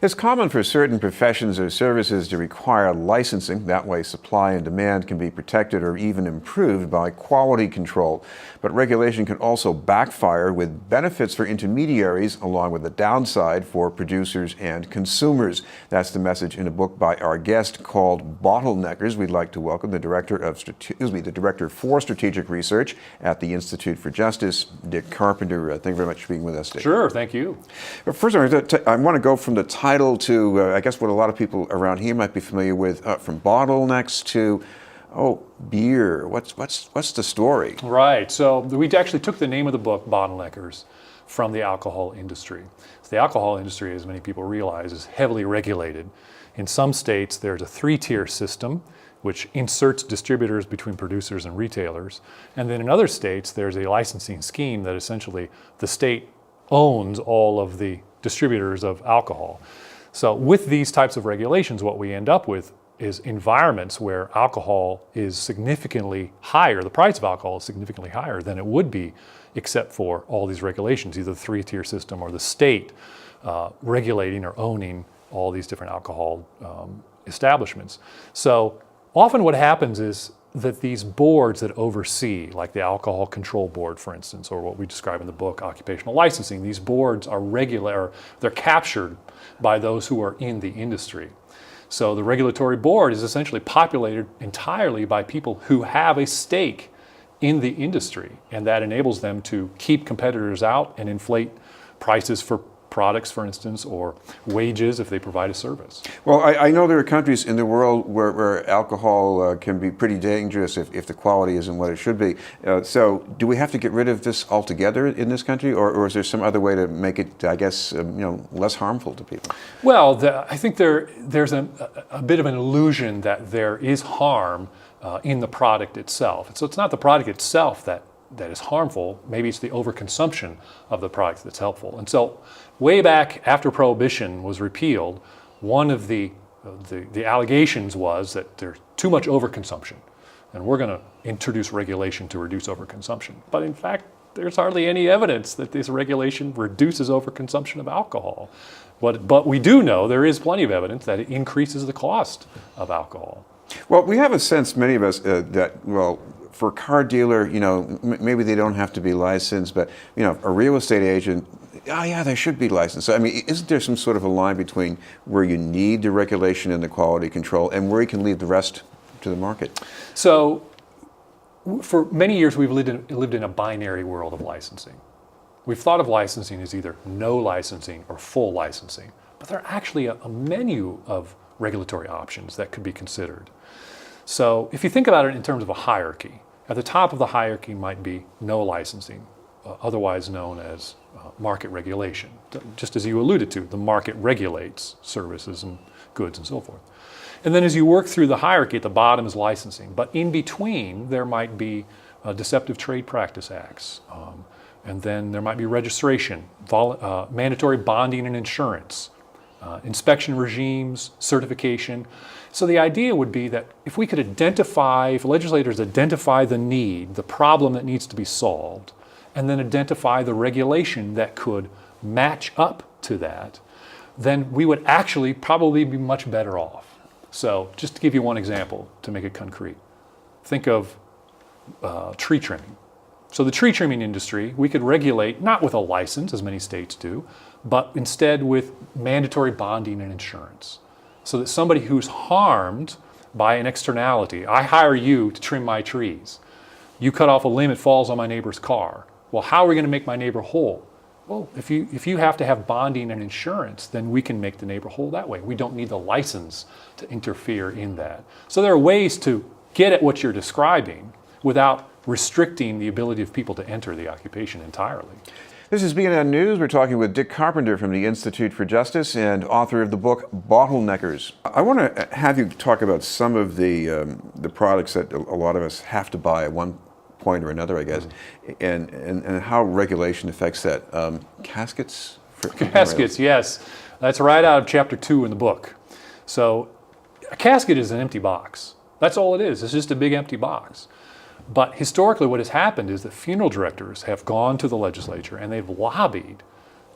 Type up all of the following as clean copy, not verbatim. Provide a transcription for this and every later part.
It's common for certain professions or services to require licensing. That way, supply and demand can be protected or even improved by quality control. But regulation can also backfire with benefits for intermediaries, along with the downside for producers and consumers. That's the message in a book by our guest called Bottleneckers. We'd like to welcome the Director for Strategic Research at the Institute for Justice, Dick Carpenter. Thank you very much for being with us, Dick. Sure, thank you. But first, I want to go from the title to, I guess, what a lot of people around here might be familiar with, from bottlenecks to, beer. What's the story? Right. So we actually took the name of the book, Bottleneckers, from the alcohol industry. So the alcohol industry, as many people realize, is heavily regulated. In some states, there's a three-tier system which inserts distributors between producers and retailers. And then in other states, there's a licensing scheme that essentially the state owns all of the distributors of alcohol. So with these types of regulations, what we end up with is environments where alcohol is significantly higher, the price of alcohol is significantly higher than it would be except for all these regulations, either the three-tier system or the state regulating or owning all these different alcohol establishments. So often what happens is that these boards that oversee, like the Alcohol Control Board, for instance, or what we describe in the book, occupational licensing, these boards are they're captured by those who are in the industry. So the regulatory board is essentially populated entirely by people who have a stake in the industry, and that enables them to keep competitors out and inflate prices for products, for instance, or wages if they provide a service. Well, I know there are countries in the world where alcohol can be pretty dangerous if the quality isn't what it should be. So do we have to get rid of this altogether in this country, or is there some other way to make it, I guess, less harmful to people? Well, I think there's a bit of an illusion that there is harm in the product itself. So it's not the product itself that is harmful. Maybe it's the overconsumption of the product that's helpful. And so way back after Prohibition was repealed, one of the allegations was that there's too much overconsumption, and we're going to introduce regulation to reduce overconsumption. But in fact, there's hardly any evidence that this regulation reduces overconsumption of alcohol. But we do know there is plenty of evidence that it increases the cost of alcohol. Well, we have a sense, many of us, for a car dealer, maybe they don't have to be licensed, but, a real estate agent, they should be licensed. So, I mean, isn't there some sort of a line between where you need the regulation and the quality control and where you can leave the rest to the market? So, for many years, we've lived in a binary world of licensing. We've thought of licensing as either no licensing or full licensing, but there are actually a menu of regulatory options that could be considered. So if you think about it in terms of a hierarchy, at the top of the hierarchy might be no licensing, otherwise known as market regulation. Just as you alluded to, the market regulates services and goods and so forth. And then as you work through the hierarchy, at the bottom is licensing. But in between, there might be deceptive trade practice acts. And then there might be registration, mandatory bonding and insurance, inspection regimes, certification. So the idea would be that if legislators identify the need, the problem that needs to be solved, and then identify the regulation that could match up to that, then we would actually probably be much better off. So just to give you one example to make it concrete, think of tree trimming. So the tree trimming industry, we could regulate not with a license, as many states do, but instead with mandatory bonding and insurance. So that somebody who's harmed by an externality, I hire you to trim my trees. You cut off a limb, it falls on my neighbor's car. Well, how are we going to make my neighbor whole? Well, if you have to have bonding and insurance, then we can make the neighbor whole that way. We don't need the license to interfere in that. So there are ways to get at what you're describing without restricting the ability of people to enter the occupation entirely. This is BNN News. We're talking with Dick Carpenter from the Institute for Justice and author of the book Bottleneckers. I want to have you talk about some of the products that a lot of us have to buy at one point or another, I guess, and how regulation affects that. Caskets? Caskets, yes. That's right out of chapter 2 in the book. So a casket is an empty box. That's all it is. It's just a big empty box. But historically what has happened is that funeral directors have gone to the legislature and they've lobbied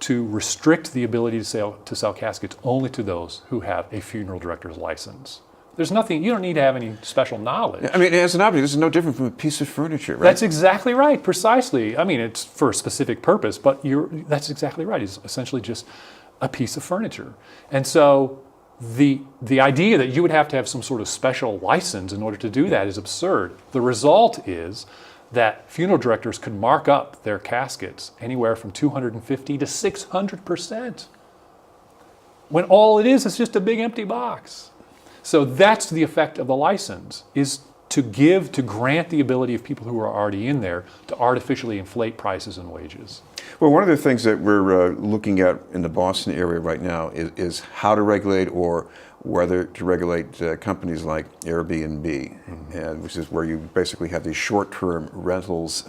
to restrict the ability to sell caskets only to those who have a funeral director's license. There's nothing, you don't need to have any special knowledge. I mean, as an object, this is no different from a piece of furniture, right? That's exactly right, precisely. I mean, it's for a specific purpose, but that's exactly right. It's essentially just a piece of furniture. And so the idea that you would have to have some sort of special license in order to do that is absurd. The result is that funeral directors could mark up their caskets anywhere from 250 to 600%, when all it is just a big empty box. So that's the effect of the license, is to grant the ability of people who are already in there to artificially inflate prices and wages. Well, one of the things that we're looking at in the Boston area right now is how to regulate, or whether to regulate companies like Airbnb, and which is where you basically have these short-term rentals.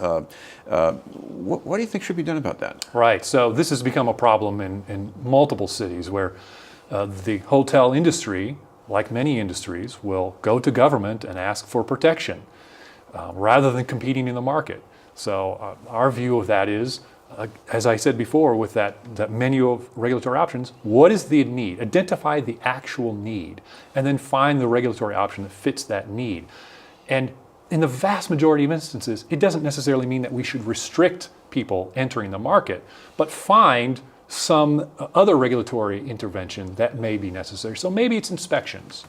What do you think should be done about that? Right. So this has become a problem in multiple cities where the hotel industry, like many industries, will go to government and ask for protection rather than competing in the market. So our view of that is, as I said before, with that menu of regulatory options, what is the need? Identify the actual need, and then find the regulatory option that fits that need. And in the vast majority of instances, it doesn't necessarily mean that we should restrict people entering the market, but find some other regulatory intervention that may be necessary. So maybe it's inspections.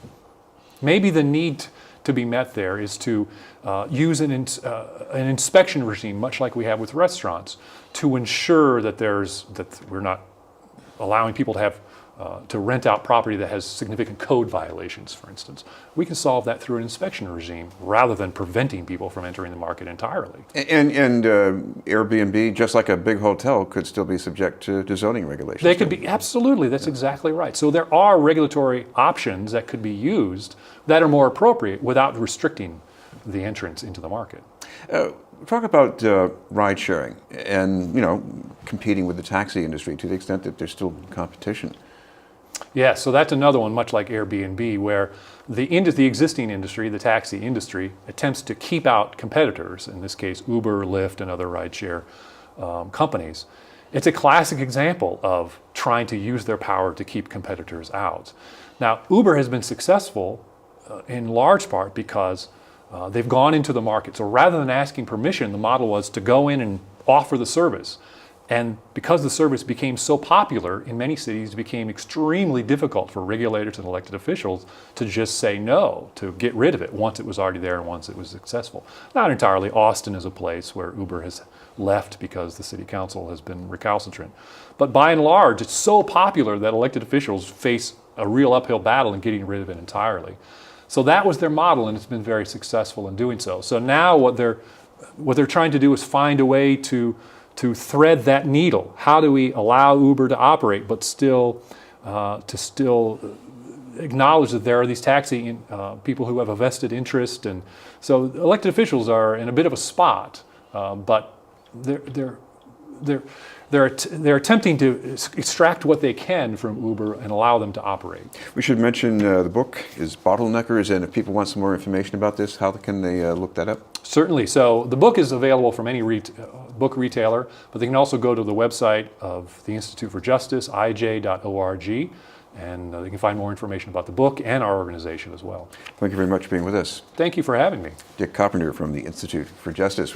Maybe the need to be met there is to use an inspection regime, much like we have with restaurants, to ensure that we're not allowing people to have to rent out property that has significant code violations, for instance. We can solve that through an inspection regime rather than preventing people from entering the market entirely. And Airbnb, just like a big hotel, could still be subject to zoning regulations. They could be, absolutely, that's exactly right. So there are regulatory options that could be used that are more appropriate without restricting the entrance into the market. Talk about ride sharing and, competing with the taxi industry to the extent that there's still competition. Yeah, so that's another one, much like Airbnb, where the existing industry, the taxi industry, attempts to keep out competitors, in this case Uber, Lyft, and other rideshare companies. It's a classic example of trying to use their power to keep competitors out. Now, Uber has been successful in large part because they've gone into the market. So rather than asking permission, the model was to go in and offer the service. And because the service became so popular in many cities, it became extremely difficult for regulators and elected officials to just say no, to get rid of it once it was already there and once it was successful. Not entirely. Austin is a place where Uber has left because the city council has been recalcitrant. But by and large, it's so popular that elected officials face a real uphill battle in getting rid of it entirely. So that was their model, and it's been very successful in doing so. So now what they're trying to do is find a way to thread that needle. How do we allow Uber to operate, but still acknowledge that there are these taxi people who have a vested interest? And so elected officials are in a bit of a spot, but they're attempting to extract what they can from Uber and allow them to operate. We should mention the book is Bottleneckers, and if people want some more information about this, how can they look that up? Certainly. So the book is available from any book retailer, but they can also go to the website of the Institute for Justice, ij.org, and they can find more information about the book and our organization as well. Thank you very much for being with us. Thank you for having me. Dick Carpenter from the Institute for Justice.